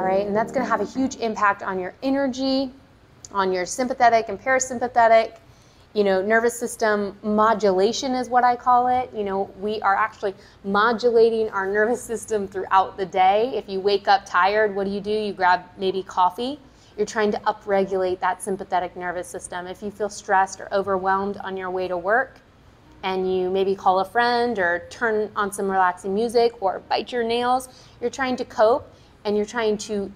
right? And that's going to have a huge impact on your energy, on your sympathetic and parasympathetic, nervous system modulation is what I call it. We are actually modulating our nervous system throughout the day. If you wake up tired, what do? You grab maybe coffee. You're trying to upregulate that sympathetic nervous system. If you feel stressed or overwhelmed on your way to work, and you maybe call a friend or turn on some relaxing music or bite your nails, you're trying to cope and you're trying to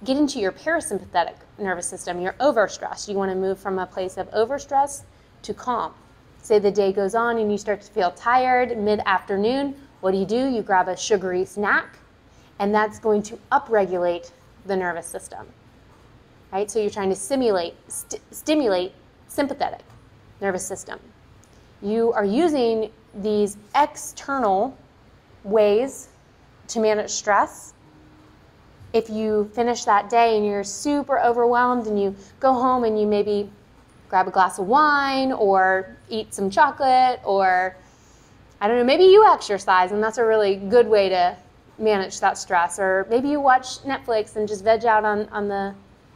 get into your parasympathetic nervous system. You're overstressed. You want to move from a place of overstress to calm. Say the day goes on and you start to feel tired mid-afternoon. What do? You grab a sugary snack, and that's going to upregulate the nervous system, right? So you're trying to stimulate sympathetic nervous system. You are using these external ways to manage stress. If you finish that day and you're super overwhelmed and you go home and you maybe grab a glass of wine or eat some chocolate, or I don't know, maybe you exercise, and that's a really good way to manage that stress. Or maybe you watch Netflix and just veg out on the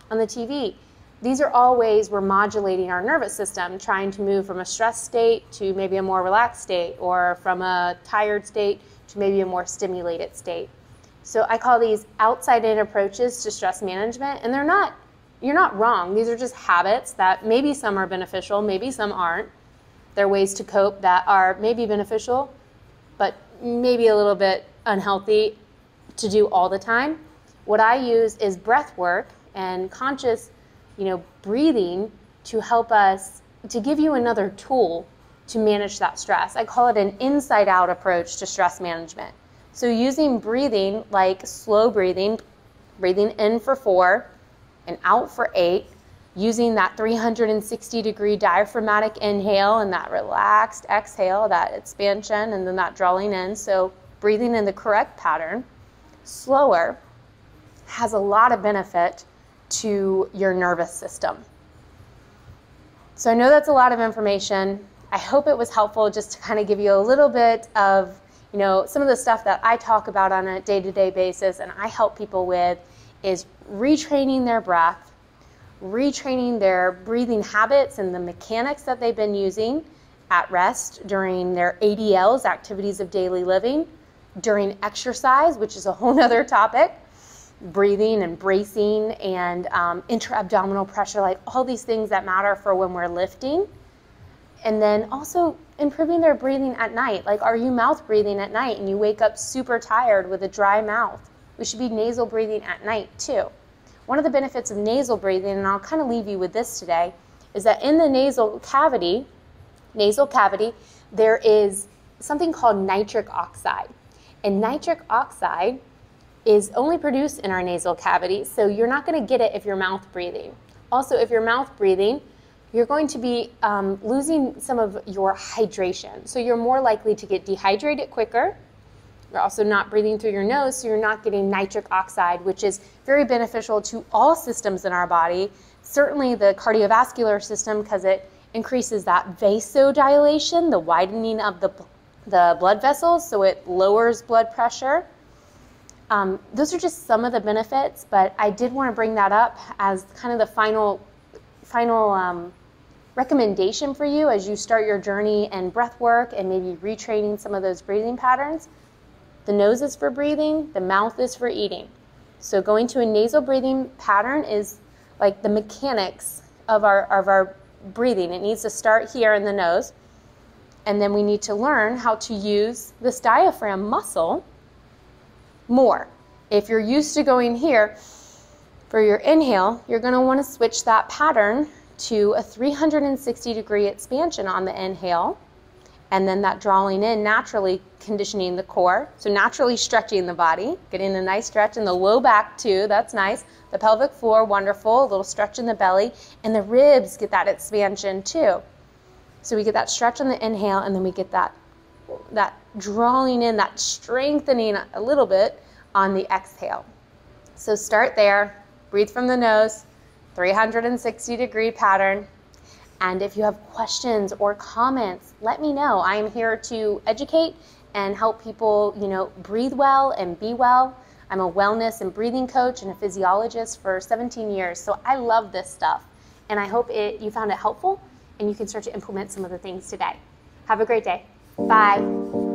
TV. These are all ways we're modulating our nervous system, trying to move from a stressed state to maybe a more relaxed state, or from a tired state to maybe a more stimulated state. So I call these outside-in approaches to stress management, and you're not wrong. These are just habits that maybe some are beneficial, maybe some aren't. They're ways to cope that are maybe beneficial, but maybe a little bit unhealthy to do all the time. What I use is breath work and conscious breathing to help us, to give you another tool to manage that stress. I call it an inside-out approach to stress management. So using breathing, like slow breathing in for 4 and out for 8, using that 360-degree diaphragmatic inhale and that relaxed exhale, that expansion, and then that drawing in. So breathing in the correct pattern, slower, has a lot of benefit to your nervous system. So I know that's a lot of information. I hope it was helpful just to kind of give you a little bit of, some of the stuff that I talk about on a day-to-day basis and I help people with is retraining their breath, retraining their breathing habits and the mechanics that they've been using at rest during their ADLs, activities of daily living, during exercise, which is a whole nother topic, breathing and bracing and intra-abdominal pressure, like all these things that matter for when we're lifting. And then also improving their breathing at night. Like, are you mouth breathing at night and you wake up super tired with a dry mouth? We should be nasal breathing at night too. One of the benefits of nasal breathing, and I'll kind of leave you with this today, is that in the nasal cavity, there is something called nitric oxide. And nitric oxide is only produced in our nasal cavity, so you're not going to get it if you're mouth breathing. Also, if you're mouth breathing, you're going to be losing some of your hydration. So you're more likely to get dehydrated quicker. You're also not breathing through your nose, so you're not getting nitric oxide, which is very beneficial to all systems in our body. Certainly the cardiovascular system, because it increases that vasodilation, the widening of the blood vessels, so it lowers blood pressure. Those are just some of the benefits, but I did want to bring that up as kind of the final recommendation for you as you start your journey in breath work and maybe retraining some of those breathing patterns. The nose is for breathing, the mouth is for eating. So going to a nasal breathing pattern is like the mechanics of our breathing. It needs to start here in the nose, and then we need to learn how to use this diaphragm muscle more. If you're used to going here for your inhale, you're going to want to switch that pattern to a 360-degree expansion on the inhale, and then that drawing in, naturally conditioning the core, so naturally stretching the body, getting a nice stretch in the low back too, that's nice. The pelvic floor, wonderful, a little stretch in the belly, and the ribs get that expansion too. So we get that stretch on the inhale, and then we get that drawing in, that strengthening a little bit on the exhale. So start there, breathe from the nose, 360-degree pattern. And if you have questions or comments, let me know. I am here to educate and help people, breathe well and be well. I'm a wellness and breathing coach and a physiologist for 17 years. So I love this stuff. And I hope you found it helpful and you can start to implement some of the things today. Have a great day. Bye.